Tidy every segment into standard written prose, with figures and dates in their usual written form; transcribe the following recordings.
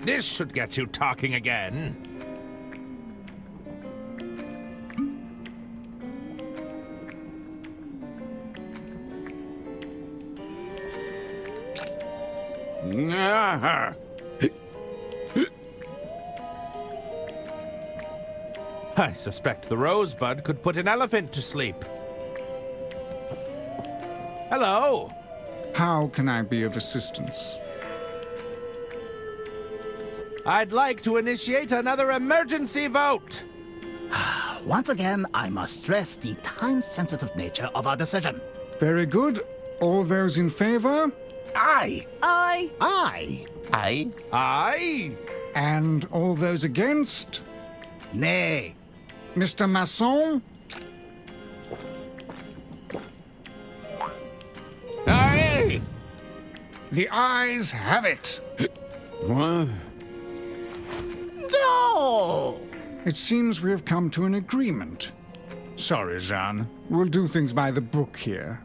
This should get you talking again. I suspect the rosebud could put an elephant to sleep. Hello. How can I be of assistance? I'd like to initiate another emergency vote. Once again, I must stress the time-sensitive nature of our decision. Very good. All those in favor? Aye. Aye. Aye. Aye. Aye. And all those against? Nay. Mr. Masson? Aye. The ayes have it. What? No! It seems we have come to an agreement. Sorry, Jeanne. We'll do things by the book here.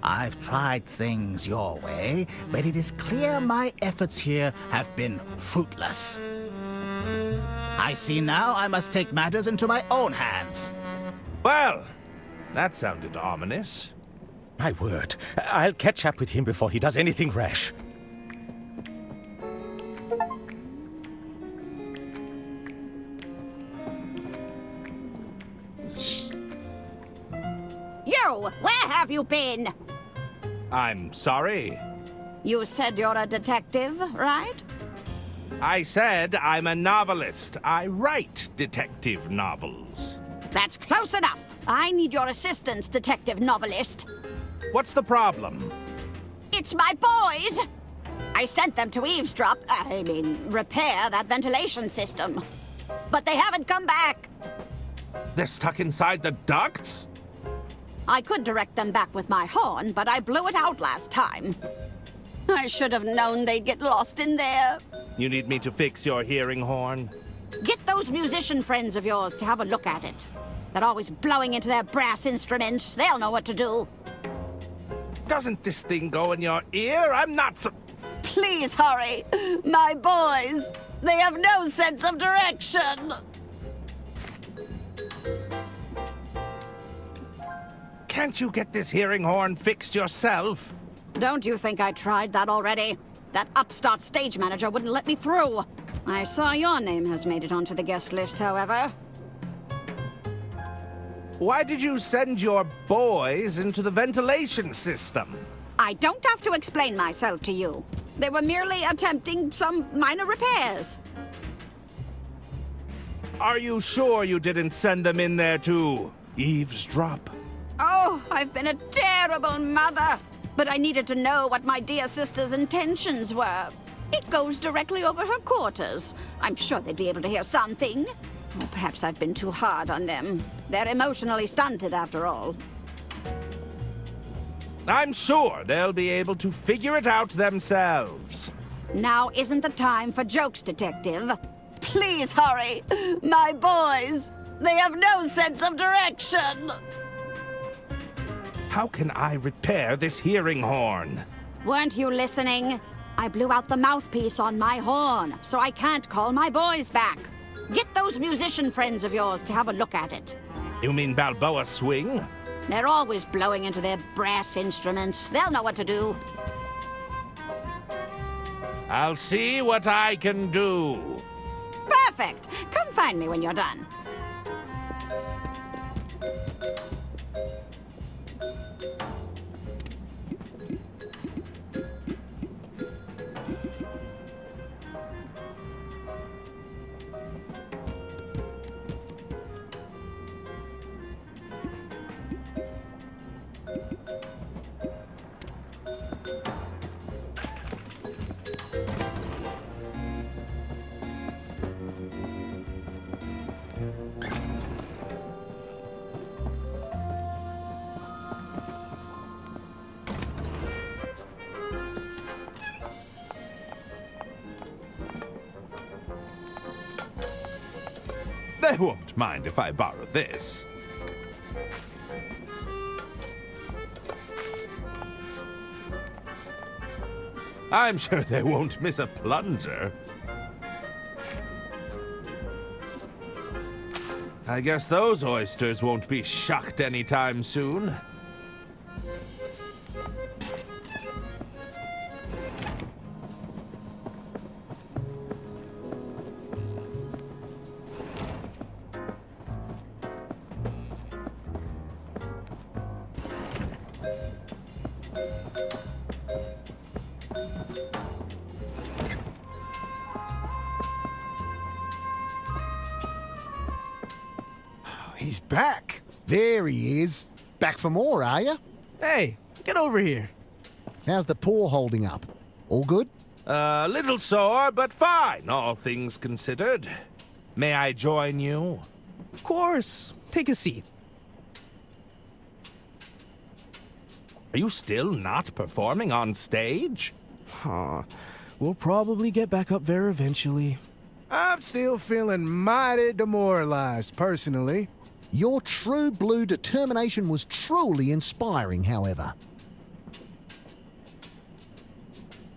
I've tried things your way, but it is clear my efforts here have been fruitless. I see now I must take matters into my own hands. Well, that sounded ominous. My word. I'll catch up with him before he does anything rash. You, where have you been? I'm sorry. You said you're a detective, right? I said I'm a novelist. I write detective novels. That's close enough. I need your assistance, detective novelist. What's the problem? It's my boys! I sent them to repair that ventilation system. But they haven't come back. They're stuck inside the ducts? I could direct them back with my horn, but I blew it out last time. I should have known they'd get lost in there. You need me to fix your hearing horn? Get those musician friends of yours to have a look at it. They're always blowing into their brass instruments. They'll know what to do. Doesn't this thing go in your ear? I'm not so... Please hurry. My boys. They have no sense of direction. Can't you get this hearing horn fixed yourself? Don't you think I tried that already? That upstart stage manager wouldn't let me through. I saw your name has made it onto the guest list, however. Why did you send your boys into the ventilation system? I don't have to explain myself to you. They were merely attempting some minor repairs. Are you sure you didn't send them in there to eavesdrop? Oh, I've been a terrible mother. But I needed to know what my dear sister's intentions were. It goes directly over her quarters. I'm sure they'd be able to hear something. Or perhaps I've been too hard on them. They're emotionally stunted, after all. I'm sure they'll be able to figure it out themselves. Now isn't the time for jokes, Detective. Please hurry. My boys, they have no sense of direction. How can I repair this hearing horn? Weren't you listening? I blew out the mouthpiece on my horn, so I can't call my boys back. Get those musician friends of yours to have a look at it. You mean Balboa Swing? They're always blowing into their brass instruments. They'll know what to do. I'll see what I can do. Perfect. Come find me when you're done. They won't mind if I borrow this. I'm sure they won't miss a plunger. I guess those oysters won't be shucked anytime soon. He's back. There he is. Back for more, are you? Hey, get over here. How's the paw holding up? All good? A little sore, but fine, all things considered. May I join you? Of course. Take a seat. Are you still not performing on stage? Huh. We'll probably get back up there eventually. I'm still feeling mighty demoralized, personally. Your true blue determination was truly inspiring, however.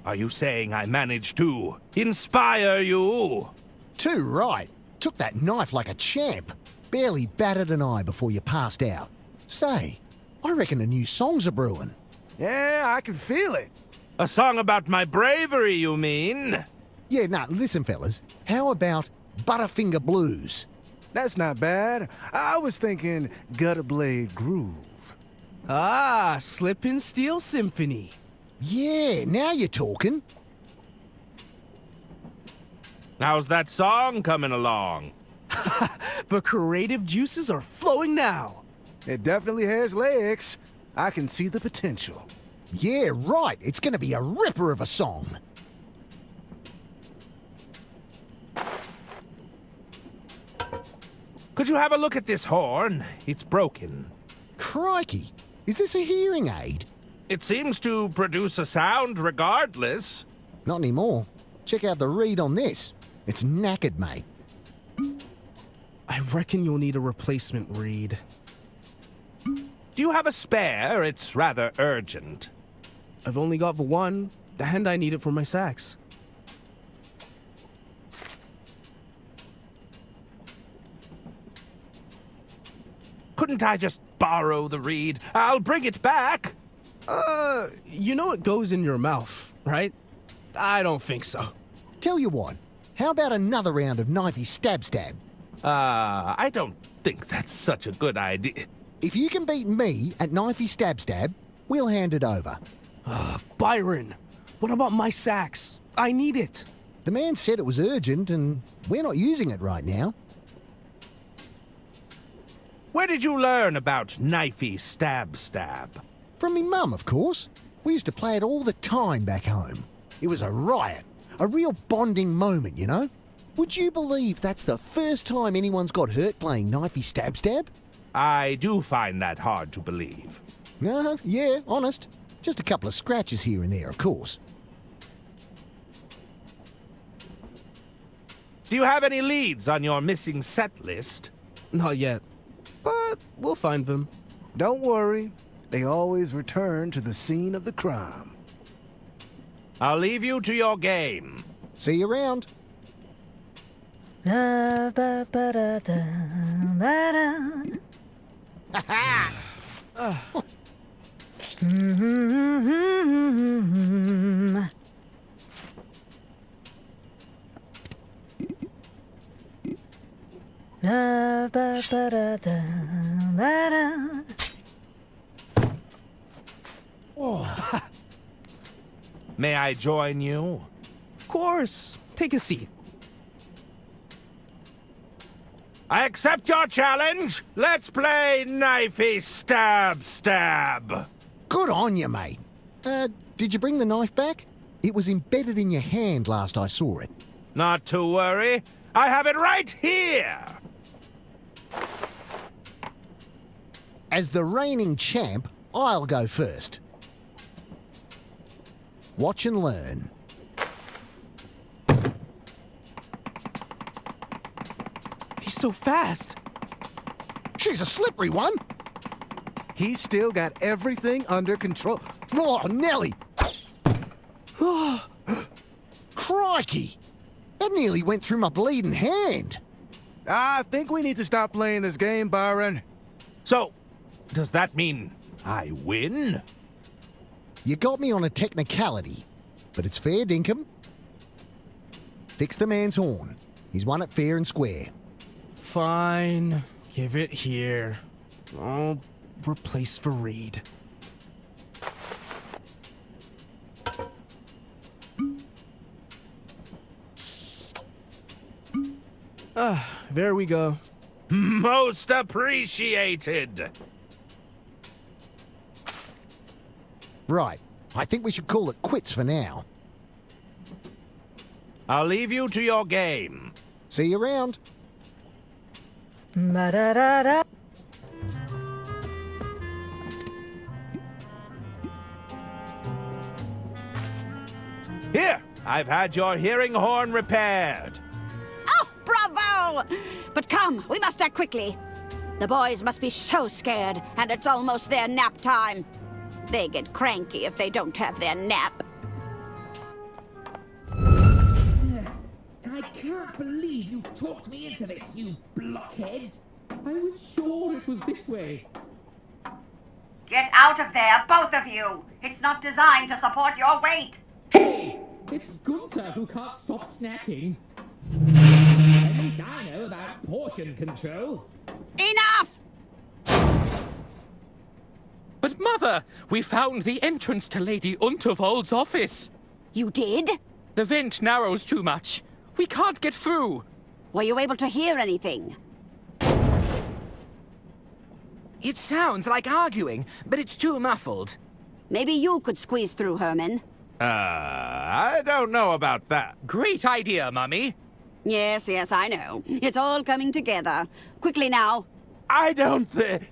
Are you saying I managed to inspire you? Too right. Took that knife like a champ. Barely batted an eye before you passed out. Say, I reckon a new song's a brewing. Yeah, I can feel it. A song about my bravery, you mean? Yeah, nah, listen, fellas. How about Butterfinger Blues? That's not bad. I was thinking Gutter Blade Groove. Ah, Slip Steel Symphony. Yeah, now you're talking. How's that song coming along? The creative juices are flowing now. It definitely has legs. I can see the potential. Yeah, right. It's gonna be a ripper of a song. Could you have a look at this horn? It's broken. Crikey, is this a hearing aid? It seems to produce a sound regardless. Not anymore. Check out the reed on this. It's knackered, mate. I reckon you'll need a replacement reed. Do you have a spare? It's rather urgent. I've only got the one, and I need it for my sax. Couldn't I just borrow the reed? I'll bring it back. You know it goes in your mouth, right? I don't think so. Tell you what, how about another round of knifey stab? I don't think that's such a good idea. If you can beat me at knifey stab, we'll hand it over. Byron, what about my sax? I need it. The man said it was urgent, and we're not using it right now. Where did you learn about knifey stab? From me mum, of course. We used to play it all the time back home. It was a riot. A real bonding moment, you know? Would you believe that's the first time anyone's got hurt playing knifey stab? I do find that hard to believe. Yeah, honest. Just a couple of scratches here and there, of course. Do you have any leads on your missing set list? Not yet, but we'll find them. Don't worry. They always return to the scene of the crime. I'll leave you to your game. See you around. May I join you? Of course. Take a seat. I accept your challenge. Let's play knifey stab. Good on you, mate. Did you bring the knife back? It was embedded in your hand last I saw it. Not to worry. I have it right here. As the reigning champ, I'll go first. Watch and learn. He's so fast. She's a slippery one. He's still got everything under control. Oh, Nelly! Crikey! That nearly went through my bleeding hand. I think we need to stop playing this game, Byron. So, does that mean I win? You got me on a technicality, but it's fair dinkum. Fix the man's horn. He's won it fair and square. Fine. Give it here. I'll replace Fareed. There we go. Most appreciated. Right. I think we should call it quits for now. I'll leave you to your game. See you around. Here, I've had your hearing horn repaired. Oh, bravo! But come, we must act quickly. The boys must be so scared, and it's almost their nap time. They get cranky if they don't have their nap. I can't believe you talked me into this, you blockhead. I was sure it was this way. Get out of there, both of you! It's not designed to support your weight! Hey, it's Gunter who can't stop snacking. At least I know about portion control. Enough! But Mother, we found the entrance to Lady Unterwald's office. You did? The vent narrows too much. We can't get through. Were you able to hear anything? It sounds like arguing, but it's too muffled. Maybe you could squeeze through, Herman. I don't know about that. Great idea, Mummy. Yes, I know. It's all coming together. Quickly now. I don't think...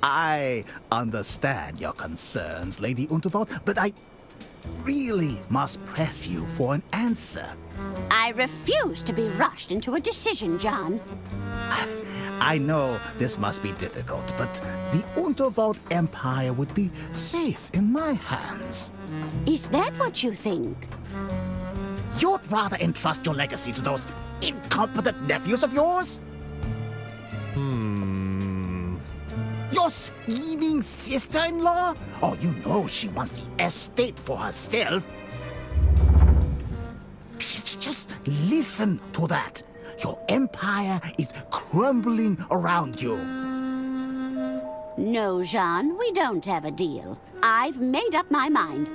I understand your concerns, Lady Unterwald, but I really must press you for an answer. I refuse to be rushed into a decision, John. I know this must be difficult, but the Unterwald Empire would be safe in my hands. Is that what you think? You'd rather entrust your legacy to those incompetent nephews of yours? Your scheming sister-in-law? Oh, you know she wants the estate for herself. Just listen to that. Your empire is crumbling around you. No, Jean, we don't have a deal. I've made up my mind.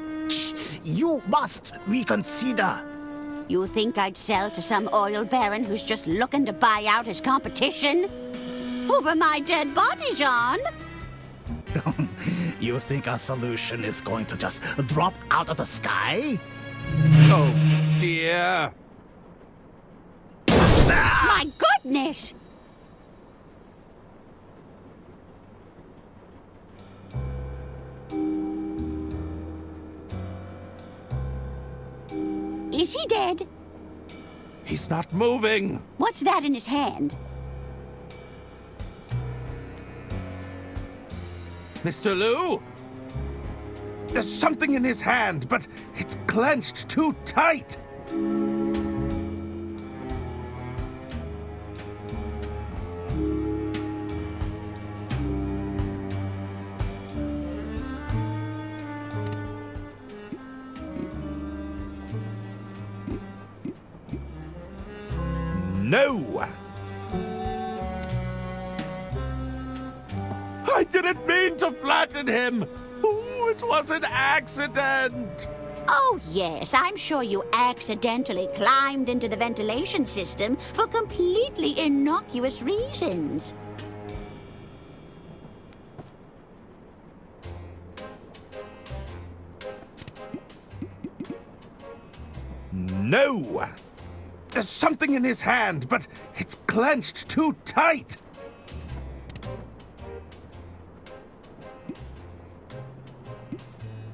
You must reconsider. You think I'd sell to some oil baron who's just looking to buy out his competition? Over my dead body, Jean. You think our solution is going to just drop out of the sky? Oh, dear. My goodness! Is he dead? He's not moving. What's that in his hand? Mr. Liu? There's something in his hand, but it's clenched too tight. No! I didn't mean to flatten him! Ooh, it was an accident! Oh, yes, I'm sure you accidentally climbed into the ventilation system for completely innocuous reasons. No! There's something in his hand, but it's clenched too tight!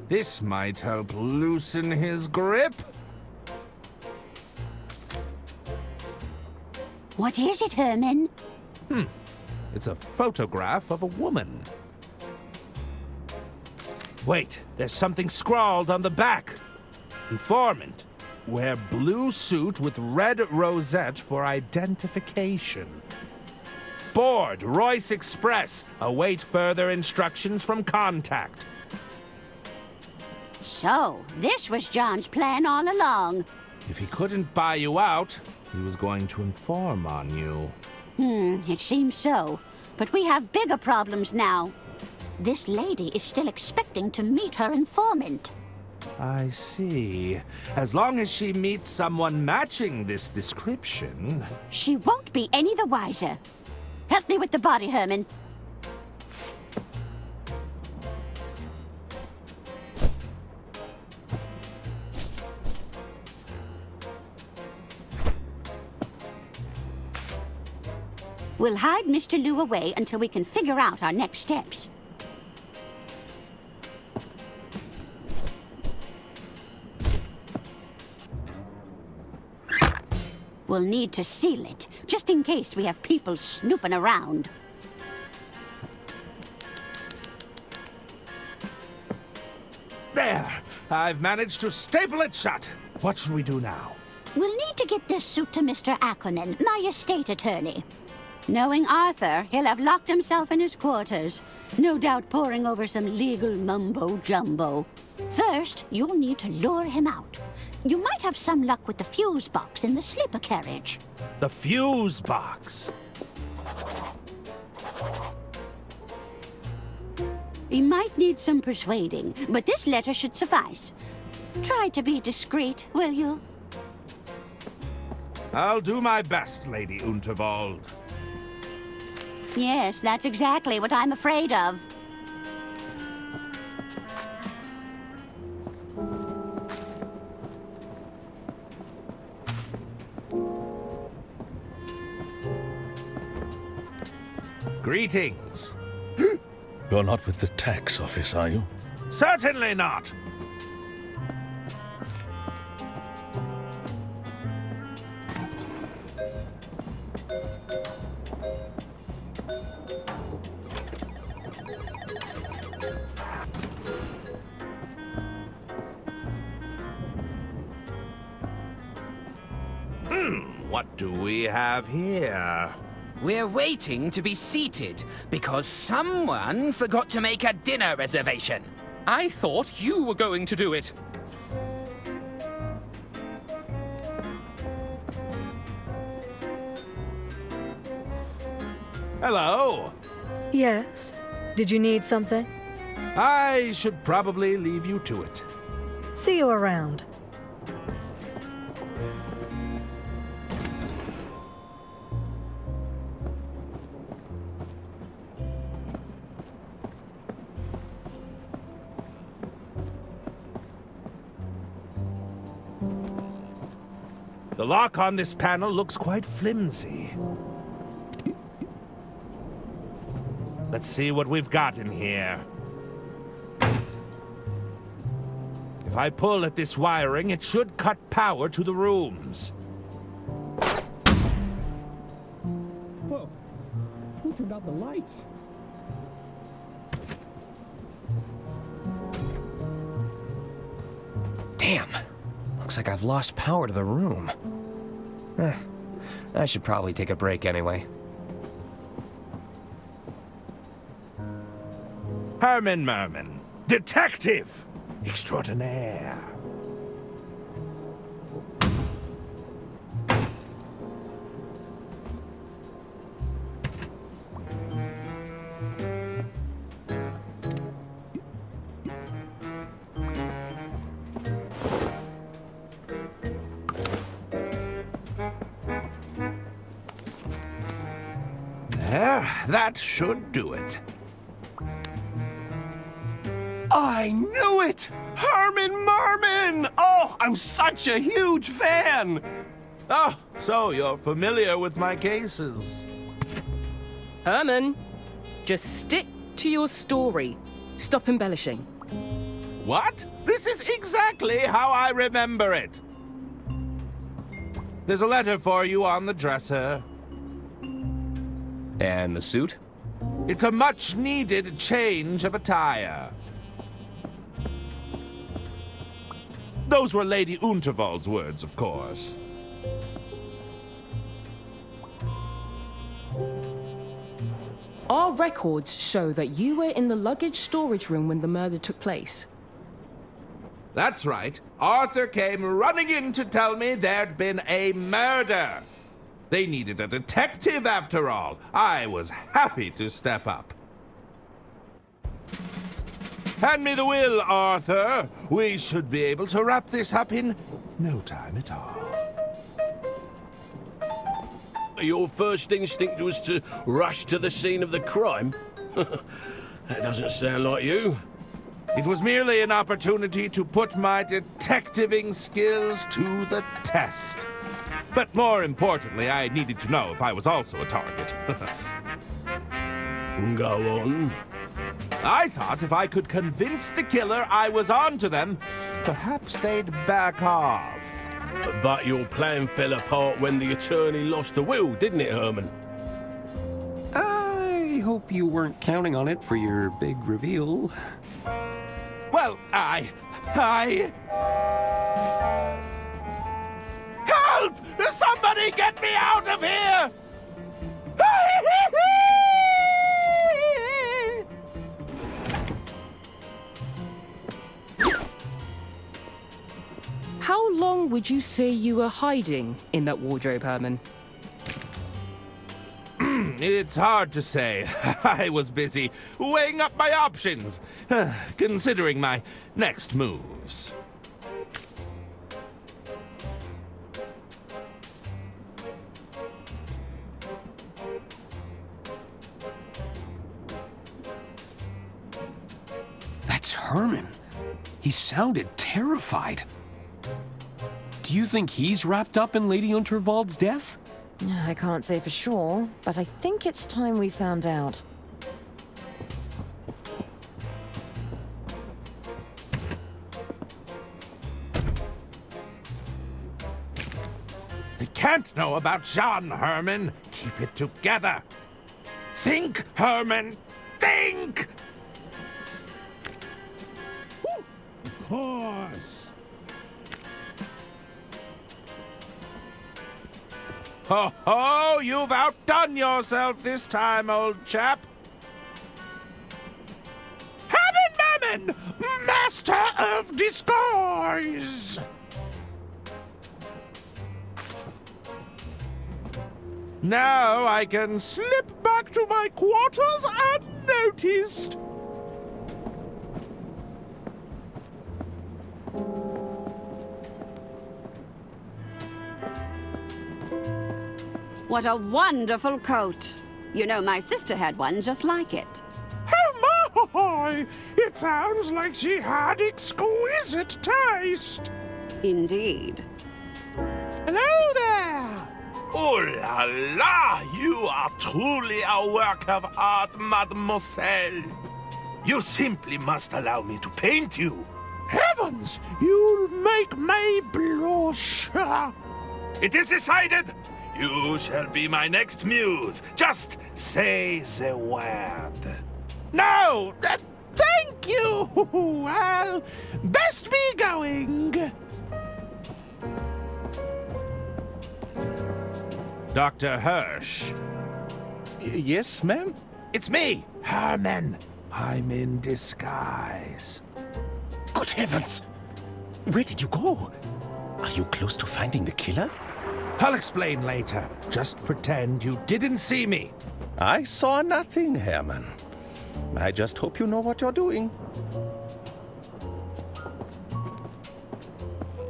This might help loosen his grip. What is it, Herman? It's a photograph of a woman. Wait, there's something scrawled on the back. Informant. Wear blue suit with red rosette for identification. Board, Royce Express. Await further instructions from contact. So, this was John's plan all along. If he couldn't buy you out, he was going to inform on you. It seems so. But we have bigger problems now. This lady is still expecting to meet her informant. I see. As long as she meets someone matching this description... She won't be any the wiser. Help me with the body, Herman. We'll hide Mr. Liu away until we can figure out our next steps. We'll need to seal it, just in case we have people snooping around. There! I've managed to staple it shut. What should we do now? We'll need to get this suit to Mr. Ackerman, my estate attorney. Knowing Arthur, he'll have locked himself in his quarters, no doubt poring over some legal mumbo-jumbo. First, you'll need to lure him out. You might have some luck with the fuse box in the sleeper carriage. The fuse box. He might need some persuading, but this letter should suffice. Try to be discreet, will you? I'll do my best, Lady Unterwald. Yes, that's exactly what I'm afraid of. Greetings. You're not with the tax office, are you? Certainly not. What do we have here? We're waiting to be seated because someone forgot to make a dinner reservation. I thought you were going to do it. Hello. Yes? Did you need something? I should probably leave you to it. See you around. The lock on this panel looks quite flimsy. Let's see what we've got in here. If I pull at this wiring, it should cut power to the rooms. Whoa. Who turned out the lights? Damn. Looks like I've lost power to the room. I should probably take a break anyway. Herman Merman, detective extraordinaire. There, that should do it. I knew it! Herman Merman! Oh, I'm such a huge fan! Oh, so you're familiar with my cases. Herman, just stick to your story. Stop embellishing. What? This is exactly how I remember it. There's a letter for you on the dresser. And the suit? It's a much-needed change of attire. Those were Lady Unterwald's words, of course. Our records show that you were in the luggage storage room when the murder took place. That's right. Arthur came running in to tell me there'd been a murder. They needed a detective, after all. I was happy to step up. Hand me the will, Arthur. We should be able to wrap this up in no time at all. Your first instinct was to rush to the scene of the crime? That doesn't sound like you. It was merely an opportunity to put my detectiving skills to the test. But more importantly, I needed to know if I was also a target. Go on. I thought if I could convince the killer I was onto them, perhaps they'd back off. But your plan fell apart when the attorney lost the will, didn't it, Herman? I hope you weren't counting on it for your big reveal. Well, Help! Somebody get me out of here! How long would you say you were hiding in that wardrobe, Herman? It's hard to say. I was busy weighing up my options, considering my next moves. That's Herman. He sounded terrified. Do you think he's wrapped up in Lady Unterwald's death? I can't say for sure, but I think it's time we found out. They can't know about Jean, Herman. Keep it together. Think, Herman. Think! Of course. Ho ho! You've outdone yourself this time, old chap. Herman Merman, master of disguise. Now I can slip back to my quarters unnoticed. What a wonderful coat. You know, my sister had one just like it. Oh my! It sounds like she had exquisite taste. Indeed. Hello there! Oh la la! You are truly a work of art, mademoiselle. You simply must allow me to paint you. Heavens! You'll make me blush. It is decided! You shall be my next muse. Just say the word. No! Thank you! Well, best be going. Dr. Hirsch. Yes, ma'am? It's me, Herman. I'm in disguise. Good heavens! Where did you go? Are you close to finding the killer? I'll explain later. Just pretend you didn't see me. I saw nothing, Herman. I just hope you know what you're doing.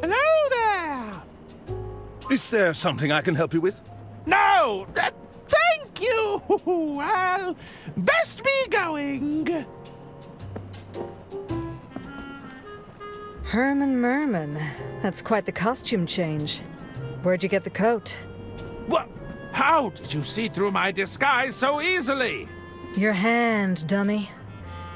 Hello there! Is there something I can help you with? No! Thank you! Well, best be going. Herman Merman. That's quite the costume change. Where'd you get the coat? What? How did you see through my disguise so easily? Your hand, dummy.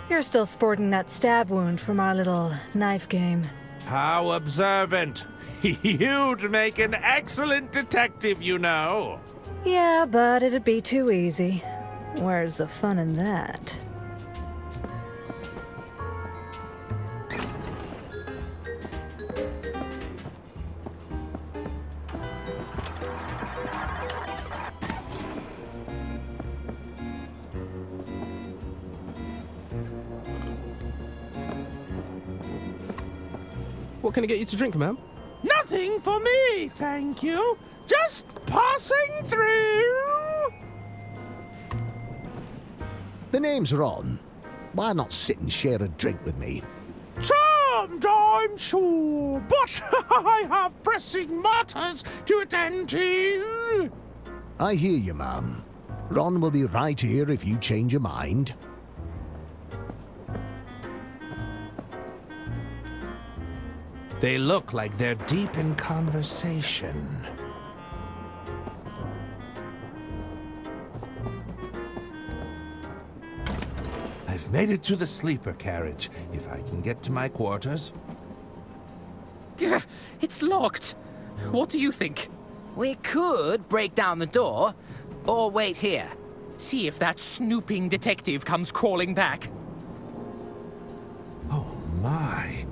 You're still sporting that stab wound from our little knife game. How observant. You'd make an excellent detective, you know. Yeah, but it'd be too easy. Where's the fun in that? What can I get you to drink, ma'am? Nothing for me, thank you. Just passing through. The name's Ron. Why not sit and share a drink with me? Charmed, I'm sure, but I have pressing matters to attend to. I hear you, ma'am. Ron will be right here if you change your mind. They look like they're deep in conversation. I've made it to the sleeper carriage. If I can get to my quarters. It's locked. What do you think? We could break down the door, or wait here. See if that snooping detective comes crawling back. Oh my.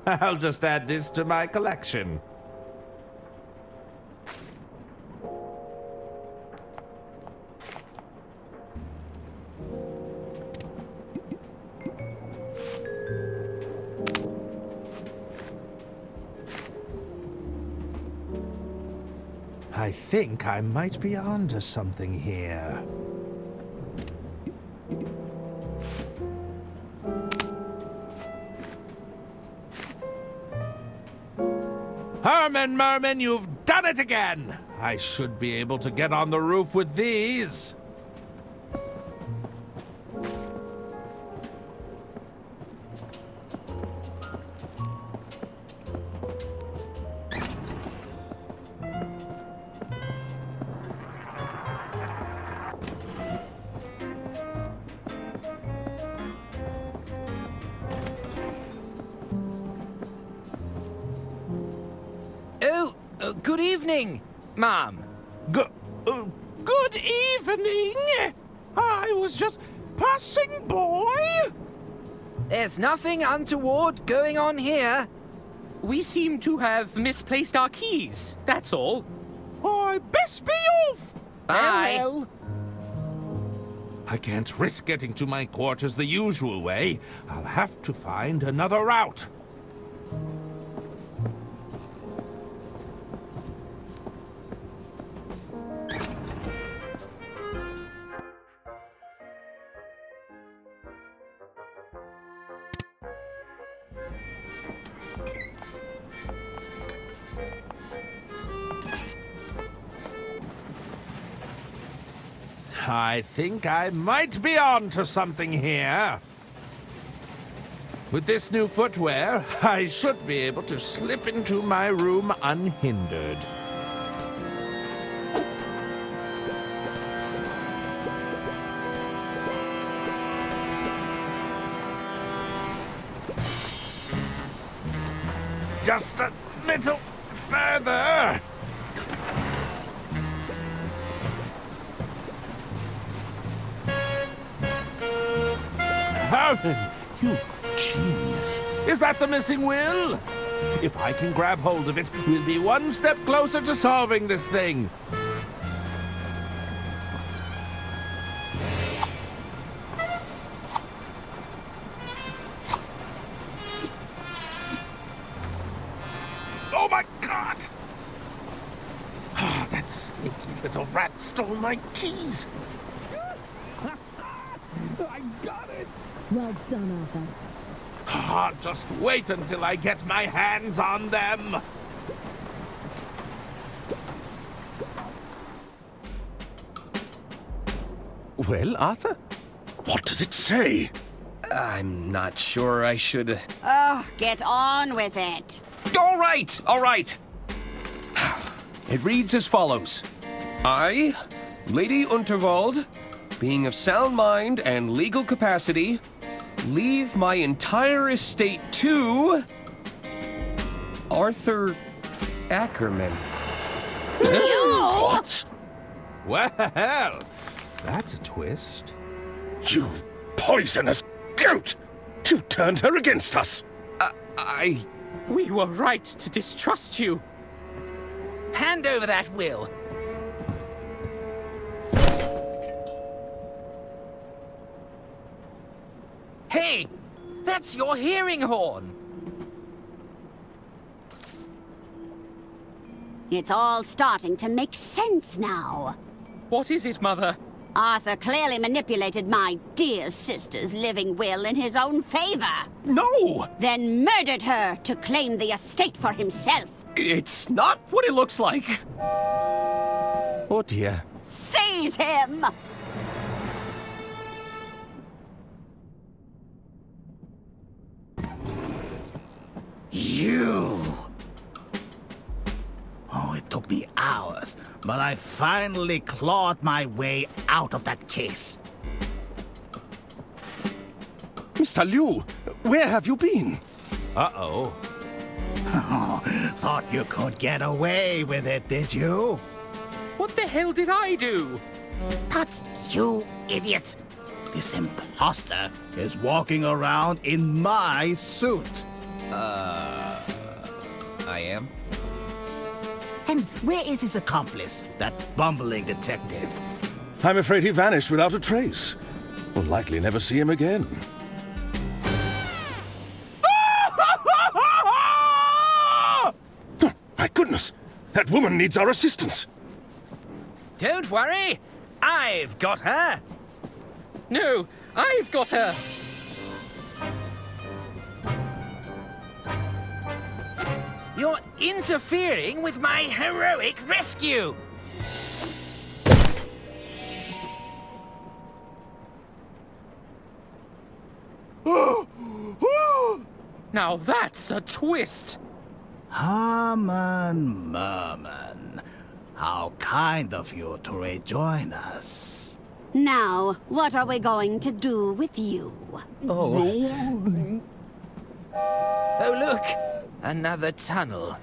I'll just add this to my collection. I think I might be onto something here. Herman Merman, you've done it again! I should be able to get on the roof with these. Good evening, Mom. Good evening. I was just passing by. There's nothing untoward going on here. We seem to have misplaced our keys, that's all. I best be off. Bye. Farewell. I can't risk getting to my quarters the usual way. I'll have to find another route. I think I might be on to something here. With this new footwear, I should be able to slip into my room unhindered. Just a little further. Herman, you genius. Is that the missing will? If I can grab hold of it, we'll be one step closer to solving this thing. Oh my God! Ah, that sneaky little rat stole my keys. I got it. Well done, Arthur. Ah, just wait until I get my hands on them. Well, Arthur? What does it say? I'm not sure I should... Oh, get on with it. All right, all right. It reads as follows. I, Lady Unterwald, being of sound mind and legal capacity, leave my entire estate to... Arthur Ackerman. What? Well, that's a twist. You poisonous goat! You turned her against us! We were right to distrust you. Hand over that will. Hey, that's your hearing horn. It's all starting to make sense now. What is it, Mother? Arthur clearly manipulated my dear sister's living will in his own favor. No! Then murdered her to claim the estate for himself. It's not what it looks like. Oh dear. Seize him! You! Oh, it took me hours, but I finally clawed my way out of that case. Mr. Liu, where have you been? Uh-oh. Thought you could get away with it, did you? What the hell did I do? But you idiot! This imposter is walking around in my suit. I am? And where is his accomplice, that bumbling detective? I'm afraid he vanished without a trace. We'll likely never see him again. My goodness! That woman needs our assistance! Don't worry, I've got her. No, I've got her. You're interfering with my heroic rescue. Now that's a twist. Harmon Merman, how kind of you to rejoin us. Now, what are we going to do with you? Oh, look, another tunnel.